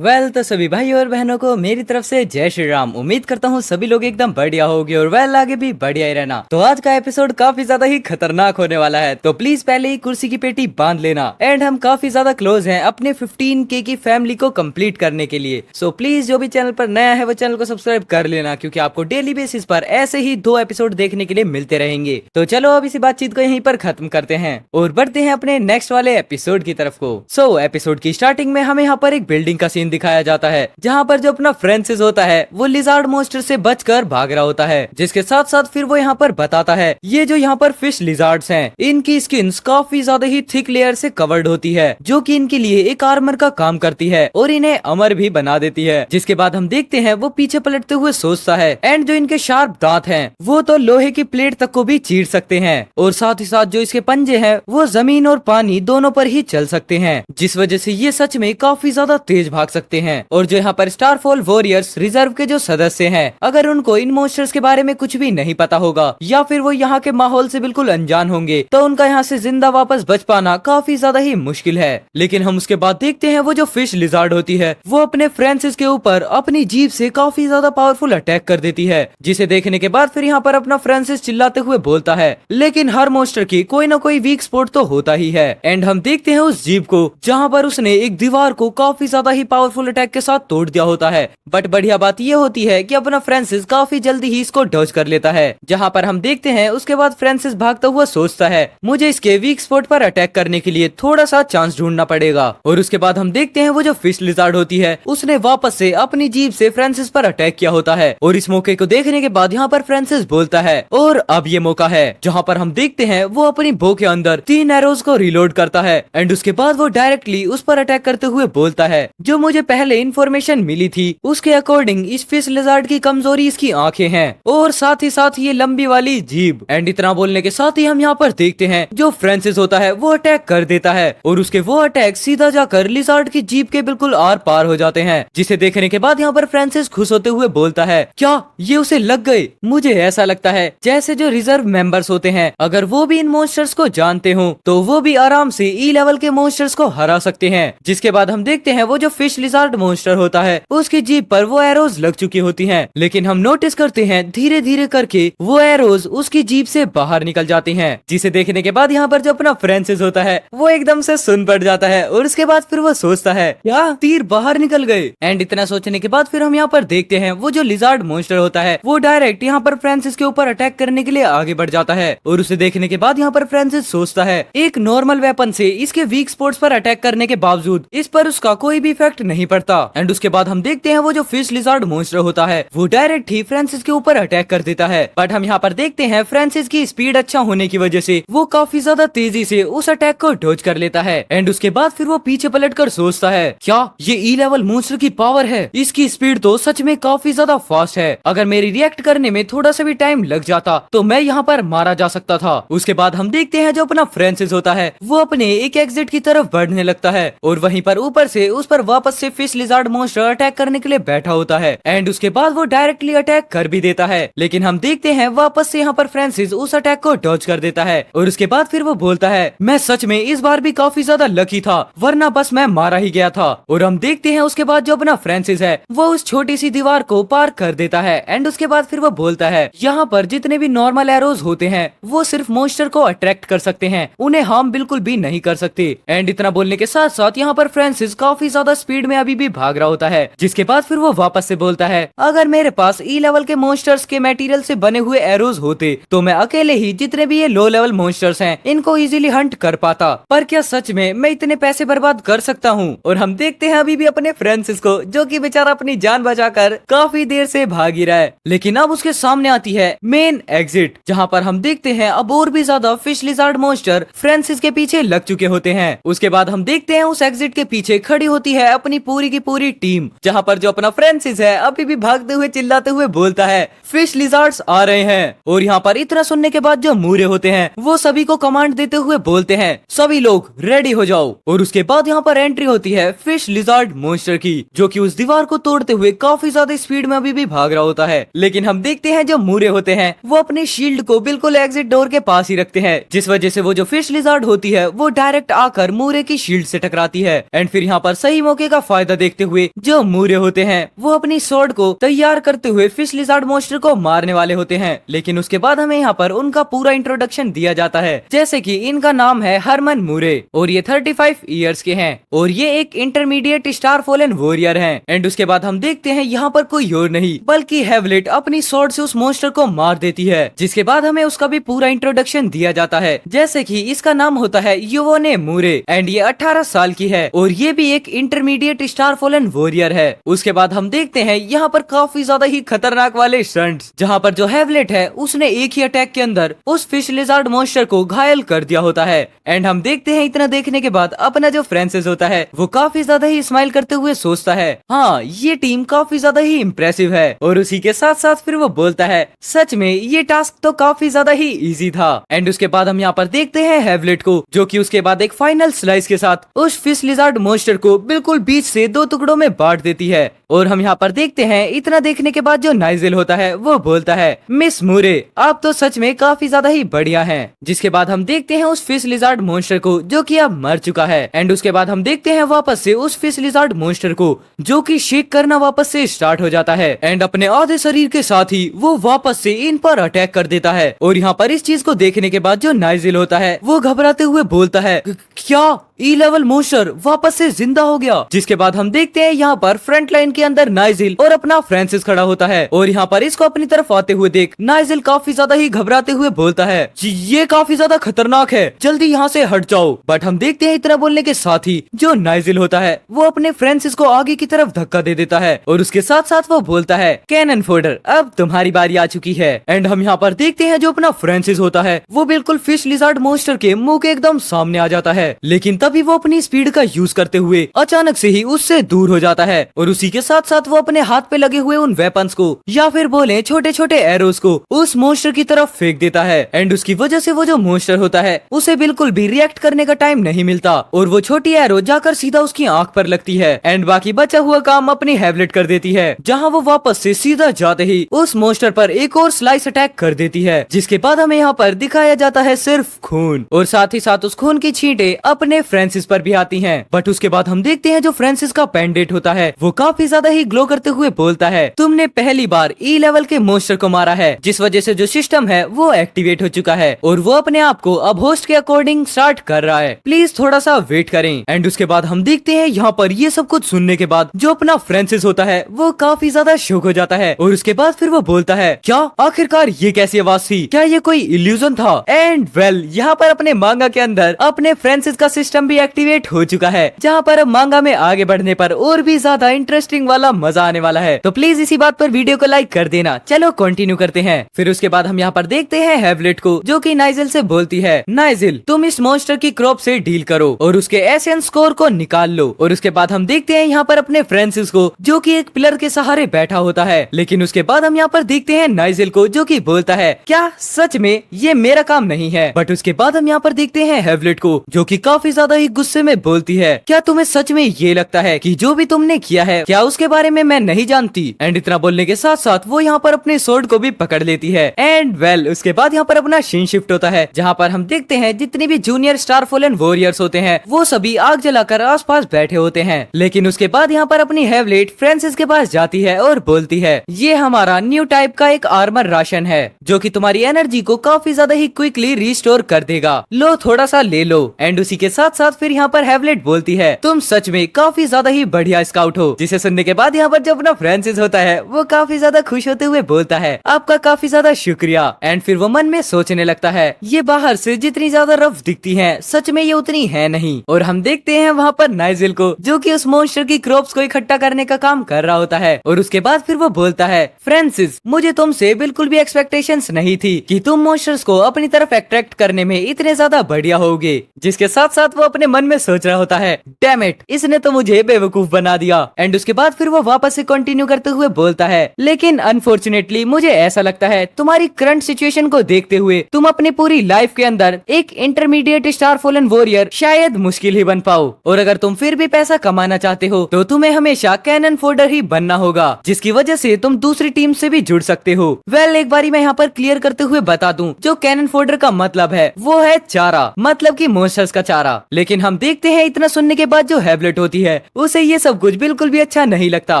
तो सभी भाई और बहनों को मेरी तरफ से जय श्री राम। उम्मीद करता हूँ सभी लोग एकदम बढ़िया होगे और आगे भी बढ़िया ही रहना। तो आज का एपिसोड काफी ज्यादा ही खतरनाक होने वाला है, तो प्लीज पहले ही कुर्सी की पेटी बांध लेना। एंड हम काफी ज्यादा क्लोज हैं अपने 15K की फैमिली को कंप्लीट करने के लिए। सो प्लीज जो भी चैनल पर नया है वो चैनल को सब्सक्राइब कर लेना, क्योंकि आपको डेली बेसिस पर ऐसे ही 2 एपिसोड देखने के लिए मिलते रहेंगे। तो चलो अब इसी बातचीत को यहीं पर खत्म करते हैं और बढ़ते हैं अपने नेक्स्ट वाले एपिसोड की तरफ को। सो एपिसोड की स्टार्टिंग में हमें यहाँ पर एक बिल्डिंग का सीन दिखाया जाता है, जहाँ पर जो अपना फ्रांसिस होता है वो लिजार्ड मॉन्स्टर से बचकर भाग रहा होता है। जिसके साथ साथ फिर वो यहाँ पर बताता है ये जो यहाँ पर फिश लिजार्ड्स हैं, इनकी स्किन्स काफी ज्यादा ही थिक लेयर से कवर्ड होती है, जो कि इनके लिए एक आर्मर का काम करती है और इन्हें अमर भी बना देती है। जिसके बाद हम देखते हैं वो पीछे पलटते हुए सोचता है, एंड जो इनके शार्प दांत हैं वो तो लोहे की प्लेट तक को भी चीर सकते हैं, और साथ ही साथ जो इसके पंजे हैं वो जमीन और पानी दोनों पर ही चल सकते हैं, जिस वजह से ये सच में काफी ज्यादा तेज भाग सकते हैं। और जो यहाँ पर स्टारफॉल वॉरियर्स रिजर्व के जो सदस्य हैं, अगर उनको इन मॉन्स्टर्स के बारे में कुछ भी नहीं पता होगा या फिर वो यहाँ के माहौल से बिल्कुल अनजान होंगे, तो उनका यहाँ से जिंदा वापस बच पाना काफी ज्यादा ही मुश्किल है। लेकिन हम उसके बाद देखते हैं वो जो फिश लिजार्ड होती है वो अपने फ्रांसिस के ऊपर अपनी जीभ से काफी ज्यादा पावरफुल अटैक कर देती है, जिसे देखने के बाद फिर यहाँ पर अपना फ्रांसिस चिल्लाते हुए बोलता है, लेकिन हर मॉन्स्टर की कोई ना कोई वीक स्पॉट तो होता ही है। एंड हम देखते हैं उस जीभ को जहाँ पर उसने एक दीवार को काफी ज्यादा ही पावरफुल अटैक के साथ तोड़ दिया होता है। बट बढ़िया बात ये होती है कि अपना फ्रांसिस काफी जल्दी ही इसको डॉज कर लेता है। जहाँ पर हम देखते हैं उसके बाद फ्रांसिस भागता हुआ सोचता है, मुझे इसके वीक स्पॉट पर अटैक करने के लिए थोड़ा सा चांस ढूंढना पड़ेगा। और उसके बाद हम देखते हैं वो जो फिश लिजार्ड होती है उसने वापस से अपनी जीभ से फ्रांसिस पर अटैक किया होता है। और इस मौके को देखने के बाद यहाँ पर फ्रांसिस बोलता है, और अब ये मौका है। जहाँ पर हम देखते हैं वो अपनी बो के अंदर 3 एरोज को रिलोड करता है, एंड उसके बाद वो डायरेक्टली उस पर अटैक करते हुए बोलता है, जो मुझे पहले इन्फॉर्मेशन मिली थी उसके अकॉर्डिंग इस फिश लिजार्ड की कमजोरी इसकी आंखें हैं और साथ ही ये लंबी वाली जीभ। एंड इतना बोलने के साथ ही हम यहाँ पर देखते हैं जो फ्रांसिस होता है वो अटैक कर देता है, और उसके वो अटैक सीधा जाकर लिजार्ड की जीभ के बिल्कुल आर पार हो जाते हैं। जिसे देखने के बाद यहाँ पर फ्रांसिस खुश होते हुए बोलता है, क्या ये उसे लग गए? मुझे ऐसा लगता है जैसे जो रिजर्व मेंबर्स होते हैं, अगर वो भी इन मॉन्स्टर्स को जानते हो तो वो भी आराम से ई लेवल के मॉन्स्टर्स को हरा सकते हैं। जिसके बाद हम देखते हैं वो जो फिश लिजार्ड मॉन्स्टर होता है उसकी जीभ पर वो एरोज लग चुकी होती हैं, लेकिन हम नोटिस करते हैं धीरे धीरे करके वो एरोज उसकी जीभ से बाहर निकल जाती हैं। जिसे देखने के बाद यहाँ पर जो अपना फ्रांसिस होता है वो एकदम से सुन पड़ जाता है, और उसके बाद फिर वो सोचता है, क्या तीर बाहर निकल गए? एंड इतना सोचने के बाद फिर हम यहाँ पर देखते हैं वो जो लिजार्ड मॉन्स्टर होता है वो डायरेक्ट यहाँ पर फ्रांसिस के ऊपर अटैक करने के लिए आगे बढ़ जाता है। और उसे देखने के बाद यहाँ पर फ्रांसिस सोचता है, एक नॉर्मल वेपन से इसके वीक स्पॉट्स पर अटैक करने के बावजूद इस पर उसका कोई भी इफेक्ट नहीं पड़ता। एंड उसके बाद हम देखते हैं वो जो फिश लिजार्ड मॉन्स्टर होता है वो डायरेक्ट ही फ्रांसिस के ऊपर अटैक कर देता है। बट हम यहाँ पर देखते हैं फ्रांसिस की स्पीड अच्छा होने की वजह से वो काफी ज्यादा तेजी से उस अटैक को डॉज कर लेता है। एंड उसके बाद फिर वो पीछे पलट कर सोचता है, क्या ये ई लेवल मॉन्स्टर की पावर है? इसकी स्पीड तो सच में काफी ज्यादा फास्ट है, अगर मेरी रिएक्ट करने में थोड़ा सा भी टाइम लग जाता तो मैं यहाँ पर मारा जा सकता था। उसके बाद हम देखते हैं जो अपना फ्रांसिस होता है वो अपने एक एग्जिट की तरफ बढ़ने लगता है, और वहीं पर ऊपर से उस पर वापस से फिश लिजार्ड मॉन्स्टर अटैक करने के लिए बैठा होता है। एंड उसके बाद वो डायरेक्टली अटैक कर भी देता है, लेकिन हम देखते हैं वापस से यहाँ पर फ्रांसिस उस अटैक को डॉज कर देता है। और उसके बाद फिर वो बोलता है, मैं सच में इस बार भी काफी ज्यादा लकी था, वरना बस मैं मारा ही गया था। और हम देखते हैं उसके बाद जो अपना फ्रांसिस है वो उस छोटी सी दीवार को पार कर देता है। एंड उसके बाद फिर वो बोलता है, यहाँ पर जितने भी नॉर्मल एरोज होते हैं वो सिर्फ मॉन्स्टर को अट्रैक्ट कर सकते हैं, उन्हें हार्म बिल्कुल भी नहीं कर सकते। एंड इतना बोलने के साथ साथ यहाँ पर फ्रांसिस काफी ज्यादा स्पीड में अभी भी भाग रहा होता है। जिसके बाद फिर वो वापस से बोलता है, अगर मेरे पास ई लेवल के मॉन्स्टर्स के मटेरियल से बने हुए एरोज होते तो मैं अकेले ही जितने भी ये लो लेवल मॉन्स्टर्स हैं इनको इजीली हंट कर पाता, पर क्या सच में मैं इतने पैसे बर्बाद कर सकता हूँ? और हम देखते हैं अभी भी अपने फ्रांसिस को, जो कि बेचारा अपनी जान बचाकर काफी देर से भाग ही रहा है। लेकिन अब उसके सामने आती है मेन एग्जिट, जहाँ पर हम देखते हैं अब और भी ज्यादा फिश लिजार्ड मॉन्स्टर फ्रांसिस के पीछे लग चुके होते हैं। उसके बाद हम देखते हैं उस एग्जिट के पीछे खड़ी होती है अपनी पूरी की पूरी टीम, जहाँ पर जो अपना फ्रांसिस है अभी भी भागते हुए चिल्लाते हुए बोलता है, फिश लिजार्ड्स आ रहे हैं। और यहाँ पर इतना सुनने के बाद जो मूरे होते हैं वो सभी को कमांड देते हुए बोलते हैं, सभी लोग रेडी हो जाओ। और उसके बाद यहाँ पर एंट्री होती है फिश लिजार्ड मॉन्स्टर की, जो कि उस दीवार को तोड़ते हुए काफी ज्यादा स्पीड में अभी भी भाग रहा होता है। लेकिन हम देखते हैं जो मूरे होते हैं वो अपने शील्ड को बिल्कुल एग्जिट डोर के पास ही रखते हैं, जिस वजह से वो जो फिश लिजार्ड होती है वो डायरेक्ट आकर मूरे की शील्ड से टकराती है। एंड फिर यहाँ पर सही मौके का फायदा देखते हुए जो मूरे होते हैं वो अपनी स्वॉर्ड को तैयार करते हुए फिश लिजार्ड मॉन्स्टर को मारने वाले होते हैं। लेकिन उसके बाद हमें यहाँ पर उनका पूरा इंट्रोडक्शन दिया जाता है, जैसे कि इनका नाम है हरमन मूरे और ये 35 इयर्स के हैं और ये एक इंटरमीडिएट स्टार फॉलन वॉरियर हैं। एंड उसके बाद हम देखते हैं यहाँ पर कोई और नहीं बल्कि हेवलेट अपनी स्वॉर्ड से उस मॉन्स्टर को मार देती है, जिसके बाद हमें उसका भी पूरा इंट्रोडक्शन दिया जाता है, जैसे कि इसका नाम होता है युवोने मूरे एंड ये 18 साल की है और ये भी एक इंटरमीडिएट स्टार फॉलन वॉरियर है। उसके बाद हम देखते हैं यहाँ पर काफी ज्यादा ही खतरनाक वाले स्टंट्स, जहाँ पर जो हेवलेट है उसने एक ही अटैक के अंदर उस फिश लिजार्ड मॉन्स्टर को घायल कर दिया होता है। एंड हम देखते हैं इतना देखने के बाद अपना जो फ्रांसिस होता है वो काफी ज्यादा ही स्माइल करते हुए सोचता है, हाँ ये टीम काफी ज्यादा ही इम्प्रेसिव है। और उसी के साथ साथ फिर वो बोलता है, सच में ये टास्क तो काफी ज्यादा ही इजी था। एंड उसके बाद हम यहाँ पर देखते हैं हेवलेट को, जो कि उसके बाद एक फाइनल स्लाइस के साथ उस फिश लिजार्ड मॉन्स्टर को बिल्कुल बीच से 2 टुकड़ों में बांट देती है। और हम यहाँ पर देखते हैं इतना देखने के बाद जो नाइजेल होता है वो बोलता है, मिस मूरे आप तो सच में काफी ज्यादा ही बढ़िया हैं। जिसके बाद हम देखते हैं उस फिश लिजार्ड मॉन्स्टर को जो कि अब मर चुका है। एंड उसके बाद हम देखते हैं वापस से उस फिश लिजार्ड मॉन्स्टर को जो कि शेक करना वापस से स्टार्ट हो जाता है एंड अपने आधे शरीर के साथ ही वो वापस से इन पर अटैक कर देता है। और यहाँ पर इस चीज को देखने के बाद जो नाइजेल होता है वो घबराते हुए बोलता है, क्या ई लेवल मॉन्स्टर वापस से जिंदा हो गया। जिसके बाद हम देखते हैं यहाँ पर फ्रंट लाइन के अंदर नाइजेल और अपना फ्रांसिस खड़ा होता है और यहाँ पर इसको अपनी तरफ आते हुए देख नाइजेल काफी ज्यादा ही घबराते हुए बोलता है, ये काफी ज्यादा खतरनाक है, जल्दी यहाँ से हट जाओ। बट हम देखते हैं इतना बोलने के साथ ही जो नाइजेल होता है वो अपने फ्रांसिस को आगे की तरफ धक्का दे देता है और उसके साथ साथ वो बोलता है, कैनन फोडर अब तुम्हारी बारी आ चुकी है। एंड हम यहाँ पर देखते हैं जो अपना फ्रांसिस होता है वो बिल्कुल फिश लिजार्ड मॉन्स्टर के मुंह के एकदम सामने आ जाता है, लेकिन तभी वो अपनी स्पीड का यूज करते हुए अचानक से ही उससे दूर हो जाता है और उसी के साथ साथ वो अपने हाथ पे लगे हुए उन वेपन्स को या फिर बोले छोटे छोटे एरोस को उस मॉन्स्टर की तरफ फेंक देता है। एंड उसकी वजह से वो जो मॉन्स्टर होता है उसे बिल्कुल भी रिएक्ट करने का टाइम नहीं मिलता और वो छोटी एरो जाकर सीधा उसकी आंख पर लगती है एंड बाकी बचा हुआ काम अपनी हेवलेट कर देती है, जहाँ वो वापस से सीधा जाते ही उस मॉन्स्टर पर एक और स्लाइस अटैक कर देती है। जिसके बाद हमें यहाँ पर दिखाया जाता है सिर्फ खून और साथ ही साथ उस खून की छींटे अपने फ्रांसिस पर भी आती हैं। बट उसके बाद हम देखते हैं जो फ्रांसिस का पेंडेंट होता है वो काफी ज्यादा ही ग्लो करते हुए बोलता है, तुमने पहली बार ई लेवल के मॉन्स्टर को मारा है, जिस वजह से जो सिस्टम है वो एक्टिवेट हो चुका है और वो अपने आप को अब होस्ट के अकॉर्डिंग स्टार्ट कर रहा है, प्लीज थोड़ा सा वेट करें। एंड उसके बाद हम देखते हैं यहाँ पर ये सब कुछ सुनने के बाद जो अपना फ्रांसिस होता है वो काफी ज्यादा शॉक हो जाता है और उसके बाद फिर वो बोलता है, क्या आखिरकार ये कैसी आवाज थी, क्या ये कोई इल्यूजन था। एंड वेल यहाँ पर अपने मांगा के अंदर अपने फ्रांसिस का सिस्टम भी एक्टिवेट हो चुका है, जहाँ पर अब मांगा में आगे बढ़ने पर और भी ज्यादा इंटरेस्टिंग वाला मजा आने वाला है। तो प्लीज इसी बात पर वीडियो को लाइक कर देना। चलो कंटिन्यू करते हैं। फिर उसके बाद हम यहाँ पर देखते हैं हेवलेट को जो कि नाइजेल से बोलती है, नाइजेल तुम इस मॉन्स्टर की क्रॉप से डील करो और उसके एसेंस स्कोर को निकाल लो। और उसके बाद हम देखते हैं यहाँ पर अपने फ्रांसिस को जो कि एक पिलर के सहारे बैठा होता है, लेकिन उसके बाद हम यहाँ पर देखते हैं नाइजेल को जो कि बोलता है, क्या सच में ये मेरा काम नहीं है। बट उसके बाद हम यहाँ पर देखते हैं हेवलेट को जो कि काफी ज्यादा ही गुस्से में बोलती है, क्या तुम्हें सच में ये लगता है कि जो भी तुमने किया है क्या उसके बारे में मैं नहीं जानती। एंड इतना बोलने के साथ साथ वो यहाँ पर अपने स्वॉर्ड को भी पकड़ लेती है। एंड वेल उसके बाद यहाँ पर अपना सीन शिफ्ट होता है, जहाँ पर हम देखते हैं जितने भी जूनियर स्टार फॉलन वॉरियर्स होते हैं वो सभी आग जलाकर आसपास बैठे होते हैं। लेकिन उसके बाद यहाँ पर अपनी हेवलेट फ्रांसिस के पास जाती है और बोलती है, ये हमारा न्यू टाइप का एक आर्मर राशन है जो कि तुम्हारी एनर्जी को काफी ज्यादा ही क्विकली रिस्टोर कर देगा, लो थोड़ा सा ले लो। एंड उसी के साथ साथ फिर यहाँ पर हेवलेट बोलती है, तुम सच में काफी ज्यादा ही बढ़िया स्काउट हो। जिसे सुनने के बाद यहाँ पर जो अपना फ्रांसिस होता है वो काफी ज्यादा खुश होते हुए बोलता है, आपका काफी ज्यादा शुक्रिया। एंड फिर वो मन में सोचने लगता है, ये बाहर से जितनी ज्यादा रफ दिखती है सच में ये उतनी है नहीं। और हम देखते हैं वहाँ पर नाइजेल को जो कि उस मॉन्स्टर की क्रॉप्स को इकट्ठा करने का काम कर रहा होता है। और उसके बाद फिर वो बोलता है, फ्रांसिस मुझे तुमसे बिल्कुल भी एक्सपेक्टेशंस नहीं थी कि तुम मॉन्स्टर्स को अपनी तरफ अट्रैक्ट करने में इतने ज्यादा बढ़िया होगे। जिसके साथ साथ वो अपने मन में सोच रहा होता है, डैम इट, इसने तो मुझे बेवकूफ बना दिया। एंड उसके बाद फिर वो वापस से कंटिन्यू करते हुए बोलता है, लेकिन अनफॉर्चुनेटली मुझे ऐसा लगता है तुम्हारी करंट सिचुएशन को देखते हुए तुम अपनी पूरी लाइफ के अंदर एक इंटरमीडिएट स्टार फॉलन वॉरियर शायद मुश्किल ही बन पाओ। और अगर तुम फिर भी पैसा कमाना चाहते हो तो तुम्हें हमेशा कैनन फोडर ही बनना होगा, जिसकी वजह से तुम दूसरी टीम से भी जुड़ सकते हो। वेल एक बारी मैं यहाँ पर क्लियर करते हुए बता दूं, जो कैनन फोडर का मतलब है वो है चारा, मतलब कि मॉन्स्टर्स का चारा। लेकिन हम देखते हैं इतना सुनने के बाद जो हैवलेट होती है उसे ये सब कुछ बिल्कुल भी अच्छा नहीं लगता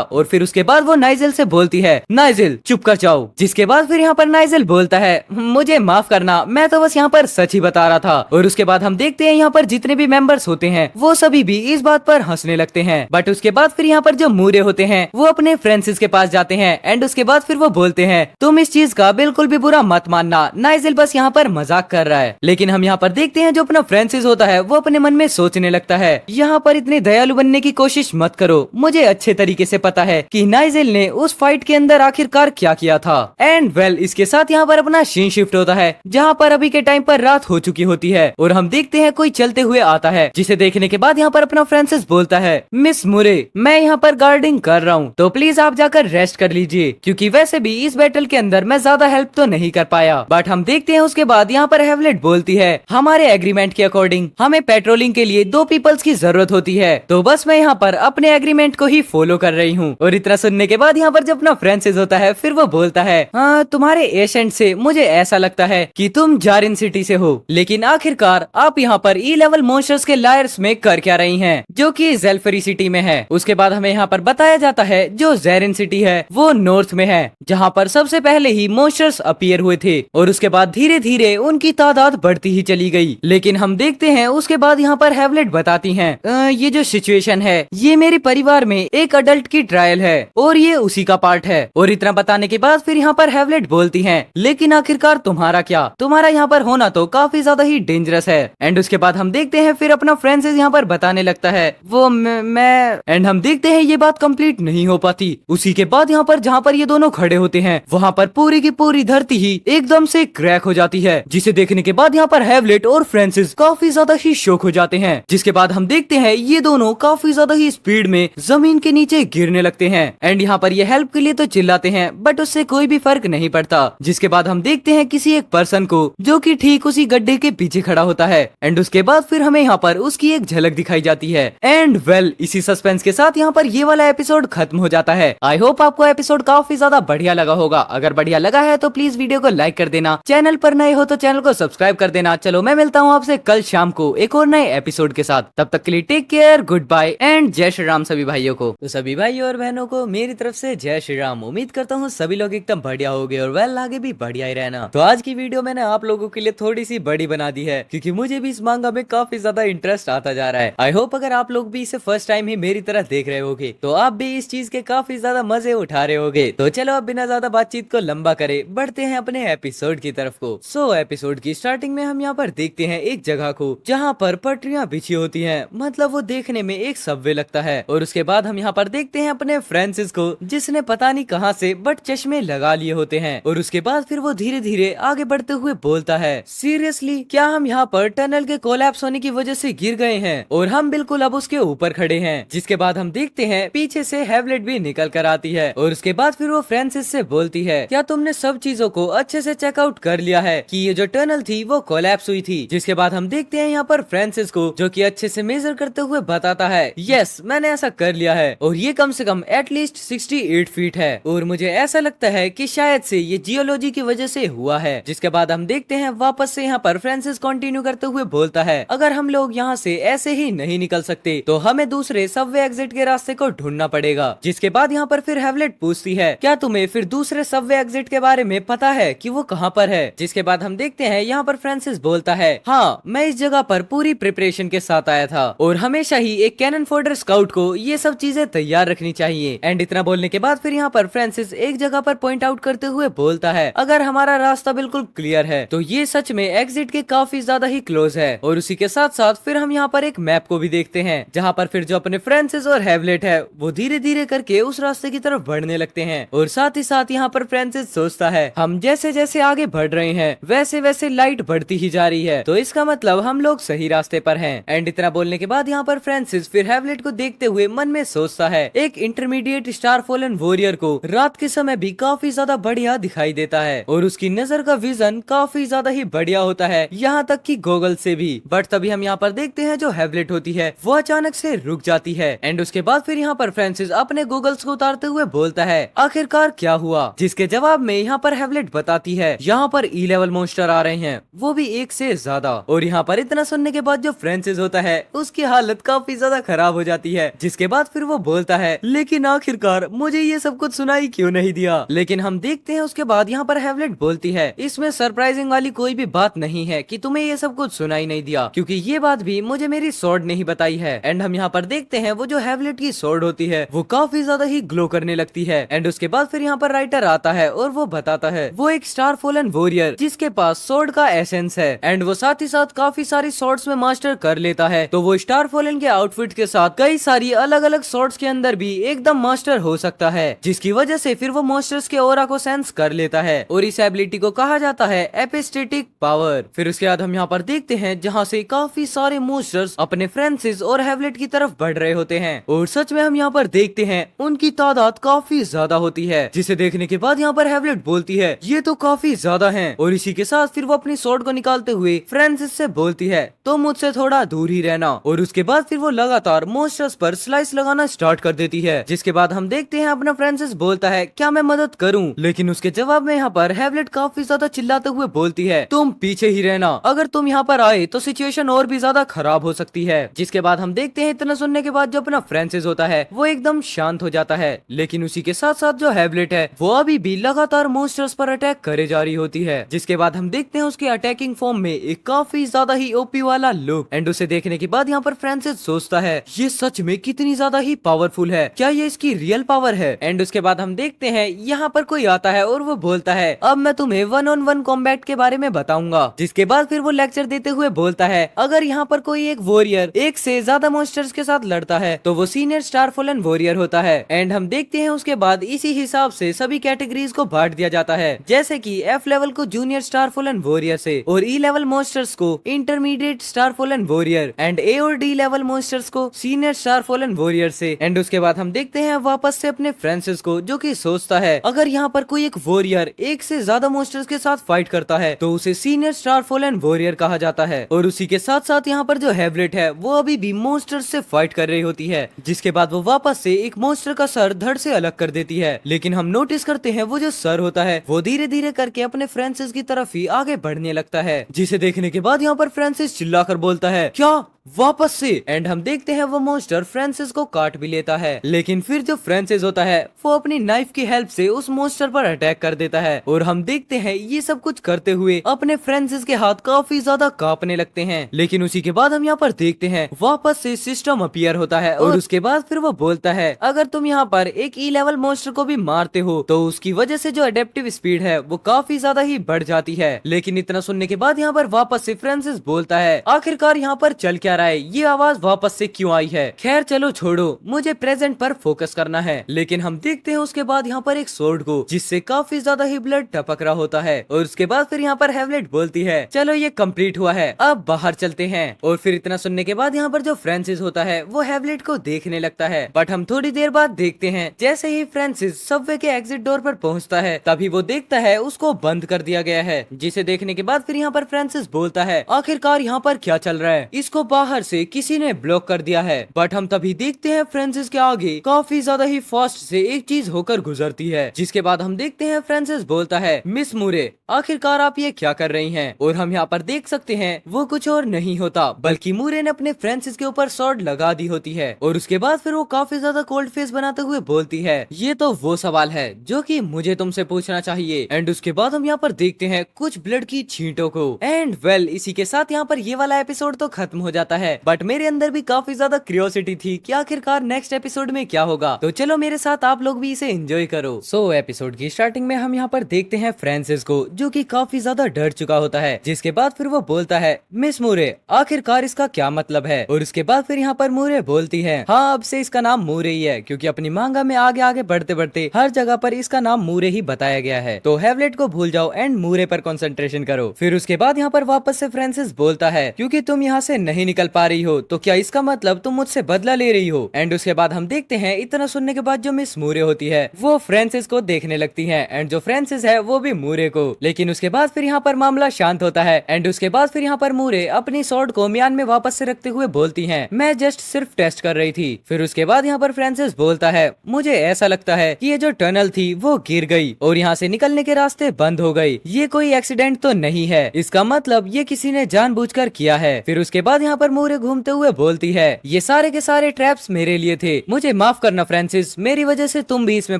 और फिर उसके बाद वो नाइजेल से बोलती है, नाइजेल चुप कर जाओ। जिसके बाद फिर यहाँ पर नाइजेल बोलता है, मुझे माफ करना, मैं तो बस यहाँ पर सच ही बता रहा था। और उसके बाद हम देखते हैं यहाँ पर जितने भी मेंबर्स होते हैं वो सभी भी इस बात पर हंसने लगते हैं। बट उसके बाद फिर यहाँ पर जो मूरे होते हैं वो अपने फ्रांसिस के पास जाते हैं एंड उसके बाद फिर वो बोलते हैं, तुम इस चीज का बिल्कुल भी बुरा मत मानना, नाइजेल बस यहाँ पर मजाक कर रहा है। लेकिन हम यहाँ पर देखते हैं जो अपना फ्रांसिस होता है वो अपने मन में सोचने लगता है, यहाँ पर इतने दयालु बनने की कोशिश मत करो, मुझे अच्छे तरीके से पता है कि नाइजेल ने उस फाइट के अंदर आखिरकार क्या किया था। एंड वेल इसके साथ यहाँ पर अपना सीन शिफ्ट होता है जहाँ पर अभी के टाइम पर रात हो चुकी होती है और हम देखते हैं कोई चलते हुए आता है, जिसे देखने के बाद यहाँ पर अपना फ्रांसिस बोलता है, मिस मुरे मैं यहाँ पर गार्डिंग कर रहा हूँ तो प्लीज आप जाकर रेस्ट कर लीजिए, क्योंकि वैसे भी इस बैटल के अंदर मैं ज्यादा हेल्प तो नहीं कर पाया। बट हम देखते हैं उसके बाद यहाँ पर हैवलेट बोलती है, हमारे एग्रीमेंट के अकॉर्डिंग हमें पेट्रोलिंग के लिए 2 पीपल्स की जरूरत होती है, तो बस मैं यहाँ पर अपने एग्रीमेंट को ही फॉलो कर रही हूँ। और इतना सुनने के बाद यहाँ पर जब अपना फ्रांसिस होता है फिर वो बोलता है, हाँ तुम्हारे एसेंट से मुझे ऐसा लगता है कि तुम जारिन सिटी से हो, लेकिन आखिरकार आप यहाँ पर ई लेवल मॉन्स्टर्स के लायर्स में कर क्या रही हैं, जो कि जेल्फरी सिटी में है। उसके बाद हमें यहाँ पर बताया जाता है जो ज़ेरिन सिटी है वो नॉर्थ में है, जहाँ पर सबसे पहले ही मॉन्स्टर्स अपीयर हुए थे और उसके बाद धीरे धीरे उनकी तादाद बढ़ती ही चली गई। लेकिन हम देखते हैं उसके बाद यहाँ पर हैवलेट बताती हैं, ये जो सिचुएशन है ये मेरे परिवार में एक अडल्ट की ट्रायल है और ये उसी का पार्ट है। और इतना बताने के बाद फिर यहाँ पर हैवलेट बोलती हैं, लेकिन आखिरकार तुम्हारा क्या, तुम्हारा यहाँ पर होना तो काफी ज्यादा ही डेंजरस है। एंड उसके बाद हम देखते हैं फिर अपना फ्रांसिस यहाँ पर बताने लगता है, वो मैं एंड हम देखते हैं ये बात कंप्लीट नहीं हो पाती। उसी के बाद यहाँ पर जहाँ पर ये दोनों खड़े होते हैं वहाँ पर पूरी की पूरी धरती ही एकदम से क्रैक हो जाती है, जिसे देखने के बाद यहाँ पर हैवलेट और फ्रांसिस काफी ज्यादा ही शॉक हो जाते हैं। जिसके बाद हम देखते हैं ये दोनों काफी ज्यादा ही स्पीड में जमीन के नीचे गिरने लगते हैं एंड यहाँ पर ये हेल्प के लिए तो चिल्लाते हैं बट उससे कोई भी फर्क नहीं पड़ता। जिसके बाद हम देखते हैं किसी एक पर्सन को जो कि ठीक उसी गड्ढे के पीछे खड़ा होता है एंड उसके बाद फिर हमें यहाँ पर उसकी एक झलक दिखाई जाती है। एंड वेल इसी सस्पेंस के साथ यहाँ पर ये वाला एपिसोड खत्म हो जाता है। आई होप आपको एपिसोड काफी ज्यादा बढ़िया लगा होगा। अगर बढ़िया लगा है तो प्लीज वीडियो को लाइक कर देना, चैनल पर नए हो तो चैनल को सब्सक्राइब कर देना। चलो मैं मिलता हूँ आपसे कल शाम को एक और नए एपिसोड के साथ, तब तक के लिए take care, good bye and जय श्री राम सभी भाइयों को। तो सभी भाइयों और बहनों को मेरी तरफ से जय श्री राम। उम्मीद करता हूँ सभी लोग एकदम बढ़िया हो गए और वेल आगे भी बढ़िया ही रहना। तो आज की वीडियो मैंने आप लोगों के लिए थोड़ी सी बड़ी बना दी है क्योंकि मुझे भी इस मांगा में काफी ज्यादा इंटरेस्ट आता जा रहा है। आई होप अगर आप लोग भी इसे फर्स्ट टाइम ही मेरी तरह देख रहे होगे तो आप भी इस चीज के काफी ज्यादा मजे उठा रहे होगे। तो चलो अब बिना ज्यादा बातचीत को लंबा करे बढ़ते हैं अपने एपिसोड की तरफ को। सो एपिसोड की स्टार्टिंग में हम यहाँ पर देखते हैं एक जगह को जहाँ पर पटरियां बिछी होती हैं, मतलब वो देखने में एक सबवे लगता है। और उसके बाद हम यहाँ पर देखते हैं अपने फ्रांसिस को जिसने पता नहीं कहाँ से बट चश्मे लगा लिए होते हैं। और उसके बाद फिर वो धीरे धीरे आगे बढ़ते हुए बोलता है, सीरियसली क्या हम यहाँ पर टनल के कोलैप्स होने की वजह से गिर गए हैं और हम बिल्कुल अब उसके ऊपर खड़े हैं। जिसके बाद हम देखते हैं पीछे से हैवलेट भी निकल कर आती है और उसके बाद फिर वो फ्रांसिस से बोलती है, क्या तुमने सब चीजों को अच्छे से चेकआउट कर लिया है कि ये जो टनल थी वो कोलैप्स हुई थी। जिसके बाद हम देखते हैं यहाँ पर फ्रांसिस को जो कि अच्छे से मेजर करते हुए बताता है, यस मैंने ऐसा कर लिया है और ये कम से कम एटलीस्ट 68 फीट है और मुझे ऐसा लगता है कि शायद से ये जियोलॉजी की वजह से हुआ है। जिसके बाद हम देखते हैं वापस से यहाँ पर फ्रांसिस कंटिन्यू करते हुए बोलता है, अगर हम लोग यहाँ से ऐसे ही नहीं निकल सकते तो हमें दूसरे सबवे एग्जिट के रास्ते को ढूंढना पड़ेगा। जिसके बाद यहाँ पर फिर हैवलेट पूछती है, क्या तुम्हें फिर दूसरे सबवे एग्जिट के बारे में पता है कि वो कहाँ पर है। जिसके बाद हम देखते हैं यहाँ पर फ्रांसिस बोलता है, हाँ मैं इस जगह पर पूरी प्रिपरेशन के साथ आया था और हमेशा ही एक कैनन फोल्डर स्काउट को ये सब चीजें तैयार रखनी चाहिए। एंड इतना बोलने के बाद फिर यहाँ पर फ्रांसिस एक जगह पर पॉइंट आउट करते हुए बोलता है, अगर हमारा रास्ता बिल्कुल क्लियर है तो ये सच में एग्जिट के काफी ज्यादा ही क्लोज है। और उसी के साथ साथ फिर हम यहाँ पर एक मैप को भी देखते हैं जहाँ पर फिर जो अपने फ्रांसिस और हैवलेट है वो धीरे धीरे करके उस रास्ते की तरफ बढ़ने लगते हैं। और साथ ही साथ यहाँ पर फ्रांसिस सोचता है, हम जैसे जैसे आगे बढ़ रहे हैं वैसे वैसे लाइट बढ़ती ही जा रही है, तो इसका मतलब हम लोग सही रास्ते पर हैं। एंड इतना बोलने के बाद यहाँ पर फ्रांसिस फिर हैवलेट को देखते हुए मन में सोचता है, एक इंटरमीडिएट स्टार फॉलन वॉरियर को रात के समय भी काफी ज्यादा बढ़िया दिखाई देता है और उसकी नजर का विजन काफी ज्यादा ही बढ़िया होता है, यहाँ तक कि गॉगल से भी। बट तभी हम यहाँ पर देखते हैं जो हैवलेट होती है वो अचानक से रुक जाती है। एंड उसके बाद फिर यहाँ पर फ्रांसिस अपने गॉगल्स को उतारते हुए बोलता है, आखिरकार क्या हुआ। जिसके जवाब में यहाँ पर हैवलेट बताती है, यहाँ पर ई लेवल मॉन्स्टर आ रहे हैं, वो भी एक से ज्यादा। और यहाँ पर इतना सुनने के बाद जो जो फ्रांसिस होता है उसकी हालत काफी ज्यादा खराब हो जाती है, जिसके बाद फिर वो बोलता है लेकिन आखिरकार मुझे ये सब कुछ सुनाई क्यों नहीं दिया। लेकिन हम देखते हैं उसके बाद यहाँ पर हैवलेट बोलती है इसमें सरप्राइजिंग वाली कोई भी बात नहीं है कि तुम्हें ये सब कुछ सुनाई नहीं दिया, क्योंकि ये बात भी मुझे मेरी स्वॉर्ड नहीं बताई है। एंड हम यहाँ पर देखते हैं वो जो हैवलेट की स्वॉर्ड होती है वो काफी ज्यादा ही ग्लो करने लगती है। एंड उसके बाद फिर यहाँ पर राइटर आता है और वो बताता है वो एक स्टार फॉलन वॉरियर जिसके पास स्वॉर्ड का एसेंस है एंड वो साथ ही साथ काफी सारी स्वॉर्ड्स में मास्टर कर लेता है। तो वो स्टार फॉलन के आउटफिट के साथ कई सारी अलग अलग स्वॉर्ड्स के अंदर भी एकदम मास्टर हो सकता है, जिसकी वजह से फिर वो मॉन्स्टर्स के ऑरा को सेंस कर लेता है और इस एबिलिटी को कहा जाता है एपिस्टेटिक पावर। फिर उसके बाद हम यहाँ पर देखते हैं जहाँ से काफी सारे मॉन्स्टर्स अपने फ्रांसिस और हैवलेट की तरफ बढ़ रहे होते हैं और सच में हम यहाँ पर देखते हैं उनकी तादाद काफी ज्यादा होती है, जिसे देखने के बाद यहाँ पर हैवलेट बोलती है ये तो काफी ज्यादा हैं। और इसी के साथ फिर वो अपनी स्वॉर्ड को निकालते हुए फ्रांसिस से बोलती है तो मुझसे थोड़ा दूर ही रहना। और उसके बाद फिर वो लगातार मॉन्स्टर्स पर स्लाइस लगाना स्टार्ट कर देती है, जिसके बाद हम देखते हैं अपना फ्रांसिस बोलता है क्या मैं मदद करूं, लेकिन उसके जवाब में यहाँ पर हैवलेट काफी ज्यादा चिल्लाते हुए बोलती है तुम पीछे ही रहना, अगर तुम यहाँ पर आए तो सिचुएशन और भी ज्यादा खराब हो सकती है। जिसके बाद हम देखते हैं इतना सुनने के बाद जो अपना फ्रांसिस होता है वो एकदम शांत हो जाता है, लेकिन उसी के साथ साथ जो हैवलेट है वो अभी भी लगातार मॉन्स्टर्स पर अटैक करे जा रही होती है। जिसके बाद हम देखते हैं उसके अटैकिंग फॉर्म में एक काफी ज्यादा ही ओपी वाला लुक। एंड उसे देखने के बाद यहाँ पर फ्रांसिस सोचता है ये सच में कितनी ज्यादा ही पावरफुल है, क्या ये इसकी रियल पावर है। एंड उसके बाद हम देखते हैं यहाँ पर कोई आता है और वो बोलता है अब मैं तुम्हें 1-on-1 कॉम्बैट के बारे में बताऊंगा। जिसके बाद फिर वो लेक्चर देते हुए बोलता है अगर यहाँ पर कोई एक वॉरियर एक से ज्यादा मॉन्स्टर्स के साथ लड़ता है तो वो सीनियर स्टार फॉलन वॉरियर होता है। एंड हम देखते हैं उसके बाद इसी हिसाब से सभी कैटेगरीज को बांट दिया जाता है, जैसे कि F लेवल को जूनियर स्टार फॉलन वॉरियर से और E लेवल मॉन्स्टर्स को intermediate star fallen warrior and A और D लेवल मॉन्स्टर्स को सीनियर स्टार फॉलन वॉरियर से। एंड उसके बाद हम देखते हैं वापस से अपने फ्रांसिस को जो कि सोचता है अगर यहाँ पर कोई एक वॉरियर एक से ज्यादा मॉन्स्टर्स के साथ फाइट करता है तो उसे सीनियर स्टार फॉलन वॉरियर कहा जाता है। और उसी के साथ साथ यहाँ पर जो हैवलेट है वो अभी भी मॉन्स्टर्स से फाइट कर रही होती है, जिसके बाद वो वापस से एक मॉन्स्टर का सर धड़ से अलग कर देती है। लेकिन हम नोटिस करते हैं वो जो सर होता है वो धीरे धीरे करके अपने फ्रांसिस की तरफ ही आगे बढ़ने लगता है, जिसे देखने के बाद यहाँ पर फ्रांसिस चिल्लाकर बोलता है क्या वापस से। एंड हम देखते हैं वो मॉन्स्टर फ्रांसिस को काट भी लेता है, लेकिन फिर जो फ्रांसिस होता है वो अपनी नाइफ की हेल्प से उस मॉन्स्टर पर अटैक कर देता है और हम देखते हैं ये सब कुछ करते हुए अपने फ्रांसिस के हाथ काफी ज्यादा कांपने लगते हैं। लेकिन उसी के बाद हम यहाँ पर देखते हैं वापस से सिस्टम अपीयर होता है और उसके बाद फिर वो बोलता है अगर तुम यहाँ पर एक E लेवल मॉन्स्टर को भी मारते हो तो उसकी वजह से जो अडेप्टिव स्पीड है वो काफी ज्यादा ही बढ़ जाती है। लेकिन इतना सुनने के बाद यहाँ पर वापस से फ्रांसिस बोलता है आखिरकार यहाँ पर चल क्या रहा है, ये आवाज वापस से क्यों आई है। खैर चलो छोड़ो, मुझे प्रेजेंट पर फोकस करना है। लेकिन हम देखते हैं उसके बाद यहाँ पर एक सोर्ड को जिससे काफी ज्यादा ही ब्लड टपक रहा होता है और उसके बाद फिर यहाँ पर हैवलेट बोलती है चलो ये कंप्लीट हुआ है, अब बाहर चलते हैं। और फिर इतना सुनने के बाद यहाँ पर जो फ्रांसिस होता है वो हैवलेट को देखने लगता है, बट हम थोड़ी देर बाद देखते हैं जैसे ही फ्रांसिस सबवे के एग्जिट डोर पर पहुँचता है तभी वो देखता है उसको बंद कर दिया गया है, जिसे देखने के बाद फिर यहाँ पर फ्रांसिस बोलता है आखिरकार यहाँ पर क्या चल रहा है, इसको बाहर से किसी ने ब्लॉक कर दिया है। बट हम तभी देखते हैं फ्रांसिस के आगे काफी ज्यादा ही फास्ट से एक चीज होकर गुजरती है, जिसके बाद हम देखते हैं फ्रांसिस बोलता है मिस मूरे आखिरकार आप ये क्या कर रही हैं। और हम यहाँ पर देख सकते हैं वो कुछ और नहीं होता बल्कि मूरे ने अपने फ्रांसिस के ऊपर स्वॉर्ड लगा दी होती है और उसके बाद फिर वो काफी ज्यादा कोल्ड फेस बनाते हुए बोलती है ये तो वो सवाल है जो कि मुझे तुमसे पूछना चाहिए। एंड उसके बाद हम यहाँ पर देखते हैं कुछ ब्लड की छींटों को। एंड वेल इसी के साथ यहाँ पर ये वाला एपिसोड तो खत्म हो जाता है, बट मेरे अंदर भी काफी ज्यादा क्यूरियोसिटी थी कि आखिरकार नेक्स्ट एपिसोड में क्या होगा। तो चलो मेरे साथ आप लोग भी इसे एंजॉय करो। सो एपिसोड की स्टार्टिंग में हम यहाँ पर देखते हैं फ्रांसिस को जो कि काफी ज्यादा डर चुका होता है, जिसके बाद फिर वो बोलता है मिस मूरे आखिरकार इसका क्या मतलब है। और उसके बाद फिर यहाँ पर मूरे बोलती है हाँ अब से इसका नाम मूरे ही है, क्योंकि अपनी मांगा में आगे आगे बढ़ते बढ़ते हर जगह पर इसका नाम मूरे ही बताया गया है। तो हैवलेट को भूल जाओ एंड मूरे पर कंसंट्रेशन करो। फिर उसके बाद यहाँ पर वापस से फ्रांसिस बोलता है क्योंकि तुम यहाँ से नहीं निकल पा रही हो तो क्या इसका मतलब तुम मुझसे बदला ले रही हो। एंड उसके बाद हम देखते हैं इतना सुनने के बाद जो मिस मूरे होती है वो फ्रांसिस को देखने लगती है एंड जो फ्रांसिस है वो भी मूरे को। लेकिन उसके बाद फिर यहाँ पर मामला शांत होता है एंड उसके बाद फिर यहाँ पर मूरे अपनी स्वॉर्ड को म्यान में वापस से रखते हुए बोलती है मैं जस्ट सिर्फ टेस्ट कर रही थी। फिर उसके बाद यहाँ पर फ्रांसिस बोलता है मुझे ऐसा लगता है कि ये जो टनल थी वो गिर गई और यहाँ से निकलने के रास्ते बंद हो गई, ये कोई एक्सीडेंट तो नहीं है, इसका मतलब ये किसी ने जानबूझकर किया है। फिर उसके बाद यहाँ पर पर मूरे घूमते हुए बोलती है, ये सारे के सारे ट्रैप्स मेरे लिए थे, मुझे माफ करना फ्रांसिस, मेरी वजह से तुम भी इसमें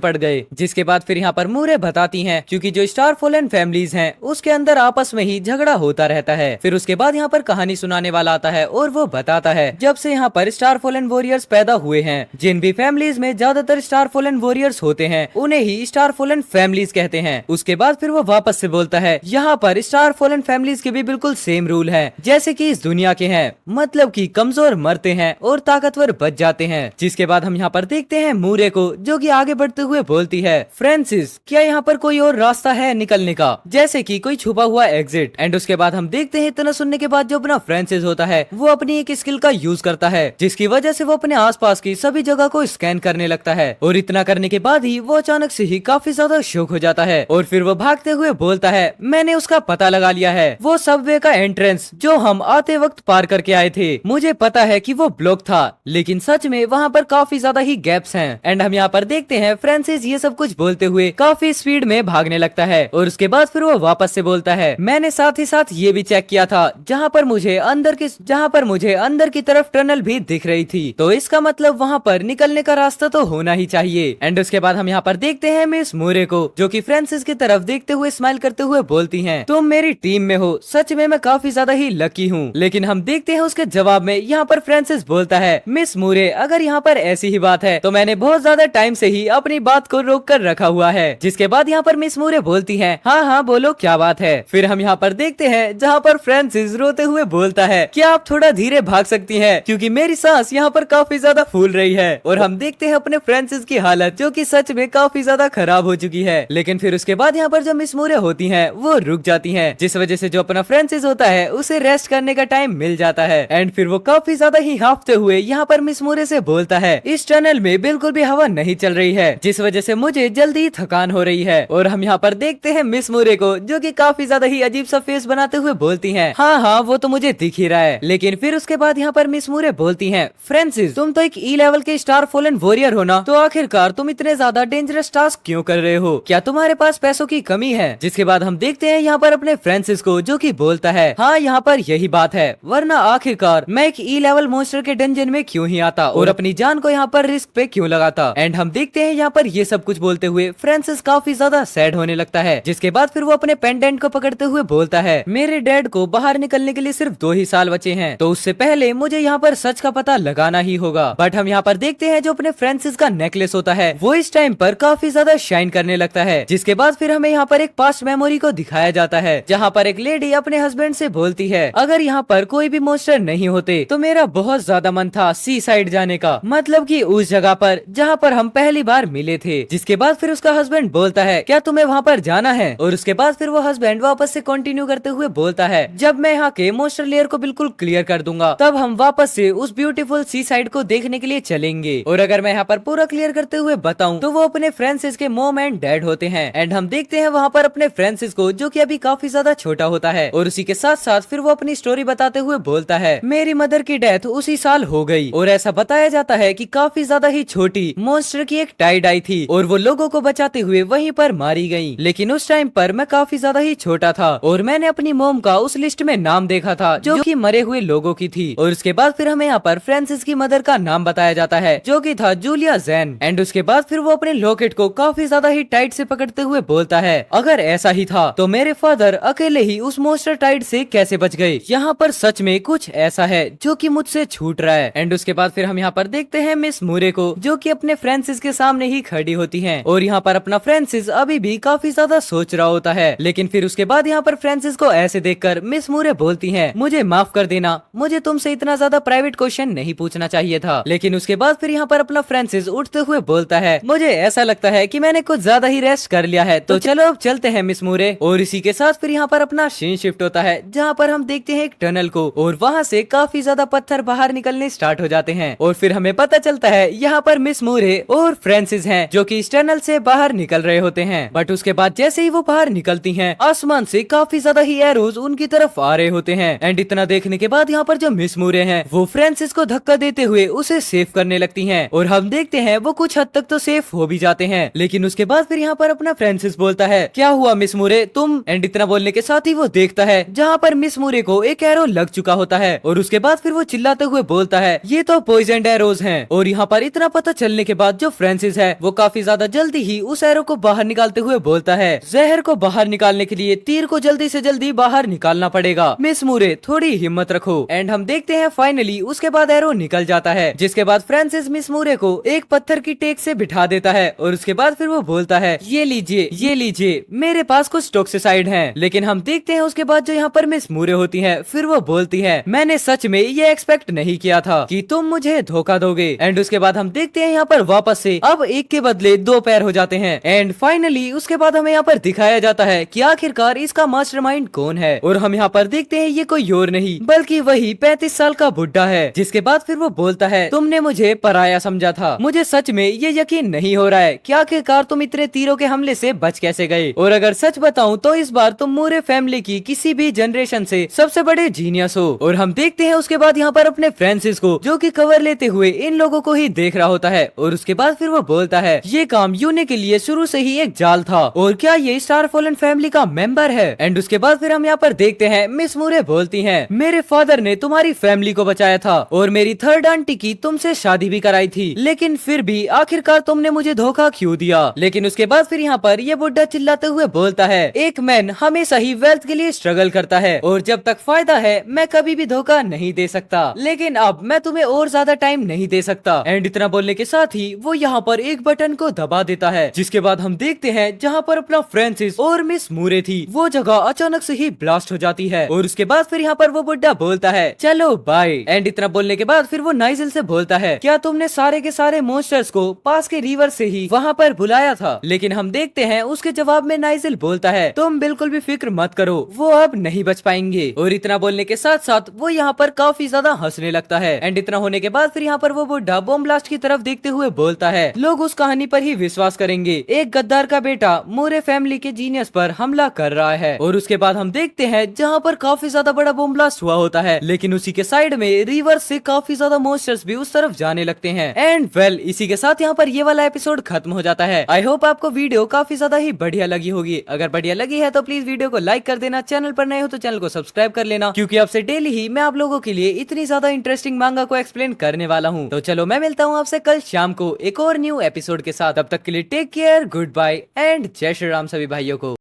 पड़ गए। जिसके बाद फिर यहाँ पर मूरे बताती हैं क्योंकि जो स्टार फॉलन फैमिलीज हैं उसके अंदर आपस में ही झगड़ा होता रहता है। फिर उसके बाद यहाँ पर कहानी सुनाने वाला आता है और वो बताता है जब से यहाँ पर स्टार फॉलन वॉरियर्स पैदा हुए हैं, जिन भी फैमिलीज में ज्यादातर स्टार फॉलन वॉरियर्स होते हैं उन्हें ही स्टार फॉलन फैमिलीज कहते हैं। उसके बाद फिर वो वापस से बोलता है यहाँ पर स्टार फॉलन फैमिलीज के भी बिल्कुल सेम रूल है जैसे कि इस दुनिया के हैं, मतलब कि कमजोर मरते हैं और ताकतवर बच जाते हैं। जिसके बाद हम यहाँ पर देखते हैं मूरे को जो कि आगे बढ़ते हुए बोलती है, फ्रांसिस क्या यहाँ पर कोई और रास्ता है निकलने का, जैसे कि कोई छुपा हुआ एग्जिट। एंड उसके बाद हम देखते हैं इतना सुनने के बाद जो अपना फ्रांसिस होता है वो अपनी एक स्किल का यूज करता है जिसकी वजह से वो अपने आसपास की सभी जगह को स्कैन करने लगता है। और इतना करने के बाद ही वो अचानक से ही काफी ज्यादा शॉक हो जाता है और फिर वो भागते हुए बोलता है, मैंने उसका पता लगा लिया है, वो सबवे का एंट्रेंस जो हम आते वक्त पार करके आए थे, मुझे पता है कि वो ब्लॉक था लेकिन सच में वहाँ पर काफी ज्यादा ही गैप्स हैं। एंड हम यहाँ पर देखते हैं फ्रांसिस ये सब कुछ बोलते हुए काफी स्पीड में भागने लगता है और उसके बाद फिर वो वापस से बोलता है, मैंने साथ ही साथ ये भी चेक किया था जहाँ पर मुझे अंदर की तरफ टनल भी दिख रही थी, तो इसका मतलब वहाँ पर निकलने का रास्ता तो होना ही चाहिए। एंड उसके बाद हम यहाँ पर देखते हैं मिस मूरे को जो कि फ्रांसिस की तरफ देखते हुए स्माइल करते हुए बोलती हैं, तुम मेरी टीम में हो, सच में मैं काफी ज्यादा ही लकी हूँ। लेकिन हम देखते हैं उसके जवाब में यहाँ पर फ्रांसिस बोलता है, मिस मूरे अगर यहाँ पर ऐसी ही बात है तो मैंने बहुत ज्यादा टाइम से ही अपनी बात को रोक कर रखा हुआ है। जिसके बाद यहाँ पर मिस मूरे बोलती है, हाँ हाँ बोलो क्या बात है। फिर हम यहाँ पर देखते हैं जहाँ पर फ्रांसिस रोते हुए बोलता है, क्या आप थोड़ा धीरे भाग सकती हैं क्योंकि मेरी सांस यहाँ पर काफी ज्यादा फूल रही है। और हम देखते हैं अपने फ्रांसिस की हालत जो कि सच में काफी ज्यादा खराब हो चुकी है। लेकिन फिर उसके बाद यहाँ पर जो मिस मूरे होती हैं वो रुक जाती हैं जिस वजह से जो अपना फ्रांसिस होता है उसे रेस्ट करने का टाइम मिल जाता है। एंड फिर वो काफी ज्यादा ही हांफते हुए यहाँ पर मिस मूरे से बोलता है, इस टनल में बिल्कुल भी हवा नहीं चल रही है जिस वजह से मुझे जल्दी थकान हो रही है। और हम यहाँ पर देखते हैं मिस मूरे को जो कि काफी ज्यादा ही अजीब सा फेस बनाते हुए बोलती हैं, हाँ हाँ वो तो मुझे दिख ही रहा है। लेकिन फिर उसके बाद यहाँ पर मिस मूरे बोलती हैं, फ्रांसिस तुम तो एक ई लेवल के स्टार फॉलन वॉरियर हो ना, तो आखिरकार तुम इतने ज्यादा डेंजरस टास्क क्यों कर रहे हो, क्या तुम्हारे पास पैसों की कमी है। जिसके बाद हम देखते हैं यहाँ पर अपने फ्रांसिस को जो कि बोलता है, हाँ यहाँ पर यही बात है, वरना आखिरकार मैं एक ई लेवल मॉन्स्टर के डंजन में क्यों ही आता और अपनी जान को यहाँ पर रिस्क पे क्यों लगाता। एंड हम देखते हैं यहाँ पर ये सब कुछ बोलते हुए फ्रांसिस काफी ज्यादा सैड होने लगता है। जिसके बाद फिर वो अपने पेंडेंट को पकड़ते हुए बोलता है, मेरे डैड को बाहर निकलने के लिए सिर्फ 2 ही साल बचे हैं, तो उससे पहले मुझे यहाँ पर सच का पता लगाना ही होगा। बट हम यहाँ पर देखते हैं जो अपने फ्रांसिस का नेकलेस होता है वो इस टाइम पर काफी ज्यादा शाइन करने लगता है। जिसके बाद फिर हमें यहाँ पर एक पास्ट मेमोरी को दिखाया जाता है जहाँ पर एक लेडी अपने हस्बैंड से बोलती है, अगर यहाँ पर कोई भी मॉन्स्टर नहीं होते तो मेरा बहुत ज्यादा मन था सी साइड जाने का, मतलब कि उस जगह पर जहाँ पर हम पहली बार मिले थे। जिसके बाद फिर उसका हस्बैंड बोलता है, क्या तुम्हें वहाँ पर जाना है। और उसके बाद फिर वो हस्बैंड वापस से कंटिन्यू करते हुए बोलता है, जब मैं यहाँ के मॉन्स्टर लेयर को बिल्कुल क्लियर कर दूंगा तब हम वापस से उस ब्यूटीफुल सी साइड को देखने के लिए चलेंगे। और अगर मैं यहाँ पर पूरा क्लियर करते हुए बताऊं तो वो अपने फ्रांसिस के मॉम एंड डैड होते हैं। एंड हम देखते हैं वहाँ पर अपने फ्रांसिस को जो कि अभी काफी ज्यादा छोटा होता है और उसी के साथ साथ फिर वो अपनी स्टोरी बताते हुए बोलता है, मेरी मदर की डेथ उसी साल हो गई और ऐसा बताया जाता है कि काफी ज्यादा ही छोटी मॉन्स्टर की एक टाइड आई थी और वो लोगों को बचाते हुए वहीं पर मारी गई। लेकिन उस टाइम पर मैं काफी ज्यादा ही छोटा था और मैंने अपनी मॉम का उस लिस्ट में नाम देखा था जो कि मरे हुए लोगों की थी। और उसके बाद फिर हमें यहाँ पर फ्रांसिस की मदर का नाम बताया जाता है जो कि था जूलिया जैन। एंड उसके बाद फिर वो अपने लॉकेट को काफी ज्यादा ही टाइट से पकड़ते हुए बोलता है, अगर ऐसा ही था तो मेरे फादर अकेले ही उस मॉन्स्टर टाइड से कैसे बच गए, यहाँ पर सच में कुछ ऐसा है जो कि मुझसे छूट रहा है। एंड उसके बाद फिर हम यहाँ पर देखते हैं मिस मूरे को जो कि अपने फ्रांसिस के सामने ही खड़ी होती हैं और यहाँ पर अपना फ्रांसिस अभी भी काफी ज्यादा सोच रहा होता है। लेकिन फिर उसके बाद यहाँ पर फ्रांसिस को ऐसे देखकर मिस मूरे बोलती हैं, मुझे माफ कर देना, मुझे तुमसे इतना ज्यादा प्राइवेट क्वेश्चन नहीं पूछना चाहिए था। लेकिन उसके बाद फिर यहाँ पर अपना फ्रांसिस उठते हुए बोलता है, मुझे ऐसा लगता है कि मैंने कुछ ज्यादा ही रेस्ट कर लिया है, तो चलो अब चलते हैं मिस मूरे। और इसी के साथ फिर यहाँ पर अपना सीन शिफ्ट होता है जहाँ पर हम देखते हैं एक टनल को और वहाँ से काफी ज्यादा पत्थर बाहर निकलने स्टार्ट हो जाते हैं और फिर हमें पता चलता है यहाँ पर मिस मूरे और फ्रांसिस हैं जो कि इस टनल से बाहर निकल रहे होते हैं। बट उसके बाद जैसे ही वो बाहर निकलती हैं आसमान से काफी ज्यादा ही एरोज उनकी तरफ आ रहे होते हैं। एंड इतना देखने के बाद यहाँ पर जो मिस मूरे हैं वो फ्रांसिस को धक्का देते हुए उसे सेव करने लगती हैं और हम देखते हैं वो कुछ हद तक तो सेफ हो भी जाते हैं। लेकिन उसके बाद फिर यहाँ पर अपना फ्रांसिस बोलता है, क्या हुआ मिस मूरे तुम। एंड इतना बोलने के साथ ही वो देखता है जहाँ पर मिस मूरे को एक एरो लग चुका होता है और उसके बाद फिर वो चिल्लाते हुए बोलता है ये तो पॉइजन एरोज हैं। और यहाँ पर इतना पता चलने के बाद जो फ्रांसिस है वो काफी ज्यादा जल्दी ही उस एरो को बाहर निकालते हुए बोलता है जहर को बाहर निकालने के लिए तीर को जल्दी से जल्दी बाहर निकालना पड़ेगा, मिस मूरे थोड़ी हिम्मत रखो। एंड हम देखते हैं फाइनली उसके बाद एरो निकल जाता है, जिसके बाद फ्रांसिस मिस मूरे को एक पत्थर की टेक से बिठा देता है और उसके बाद फिर वो बोलता है ये लीजिए मेरे पास कुछ टॉक्सिसाइड हैं। लेकिन हम देखते हैं उसके बाद जो यहाँ पर मिस मूरे होती है फिर वो बोलती है मैंने सच में ये एक्सपेक्ट नहीं किया था कि तुम मुझे धोखा दोगे। एंड उसके बाद हम देखते हैं यहाँ पर वापस से अब एक के बदले दो पैर हो जाते हैं। एंड फाइनली उसके बाद हमें यहाँ पर दिखाया जाता है कि आखिरकार इसका मास्टरमाइंड कौन है। और हम यहाँ पर देखते हैं ये कोई और नहीं बल्कि वही 35 साल का बुड्ढा है। जिसके बाद फिर वो बोलता है तुमने मुझे पराया समझा था, मुझे सच में ये यकीन नहीं हो रहा है कि आखिरकार तुम इतने तीरों के हमले से बच कैसे गए। और अगर सच बताऊं तो इस बार तुम मूरे फैमिली की किसी भी जनरेशन से सबसे बड़े जीनियस हो। और हम देखते हैं उसके बाद यहाँ पर अपने फ्रांसिस को जो कि कवर लेते हुए इन लोगों को ही देख रहा होता है। और उसके बाद फिर वो बोलता है ये काम यूने के लिए शुरू से ही एक जाल था और क्या ये स्टार फॉलन फैमिली का मेंबर है। एंड उसके बाद फिर हम यहाँ पर देखते हैं मिस मूरे बोलती हैं मेरे फादर ने तुम्हारी फैमिली को बचाया था और मेरी थर्ड आंटी की तुमसे शादी भी कराई थी, लेकिन फिर भी आखिरकार तुमने मुझे धोखा क्यों दिया। लेकिन उसके बाद फिर यहाँ पर ये बुड्ढा चिल्लाते हुए बोलता है एक मैन हमेशा ही वेल्थ के लिए स्ट्रगल करता है और जब तक फायदा है मैं कभी भी धोखा नहीं दे सकता, लेकिन अब मैं तुम्हें और ज्यादा टाइम नहीं दे सकता। एंड इतना बोलने के साथ ही वो यहाँ पर एक बटन को दबा देता है, जिसके बाद हम देखते हैं जहाँ पर अपना फ्रांसिस और मिस मूरे थी वो जगह अचानक से ही ब्लास्ट हो जाती है। और उसके बाद फिर यहाँ पर वो बुड्ढा बोलता है चलो बाय। एंड इतना बोलने के बाद फिर वो नाइजेल से बोलता है क्या तुमने सारे के सारे मॉन्स्टर्स को पास के रिवर से ही वहाँ पर बुलाया था। लेकिन हम देखते हैं उसके जवाब में नाइजेल बोलता है तुम बिल्कुल भी फिक्र मत करो, वो अब नहीं बच पाएंगे। और इतना बोलने के साथ साथ वो यहाँ पर काफी ज्यादा हंसने लगता है। एंड इतना होने के बाद फिर यहाँ पर वो बुड्ढा बॉम्ब ब्लास्ट की तरफ देखते हुए बोलता है लोग उस कहानी पर ही विश्वास करेंगे, एक गद्दार का बेटा मूरे फैमिली के जीनियस पर हमला कर रहा है। और उसके बाद हम देखते हैं जहाँ पर काफी ज्यादा बड़ा बॉम्ब ब्लास्ट हुआ होता है, लेकिन उसी के साइड में रिवर से काफी ज्यादा मॉन्स्टर्स भी उस तरफ जाने लगते हैं। एंड वेल इसी के साथ यहाँ पर ये वाला एपिसोड खत्म हो जाता है। आई होप आपको वीडियो काफी ज्यादा ही बढ़िया लगी होगी। अगर बढ़िया लगी है तो प्लीज वीडियो को लाइक कर देना, चैनल पर नए हो तो चैनल को सब्सक्राइब कर लेना, क्योंकि आपसे डेली ही मैं आप लोगों के लिए इतनी ज्यादा इंटरेस्टिंग मांगा को एक्सप्लेन करने वाला हूँ। तो चलो मैं मिलता हूँ आपसे कल शाम को एक और न्यू एपिसोड के साथ। तब तक के लिए take care, good bye and जय श्री राम सभी भाइयों को।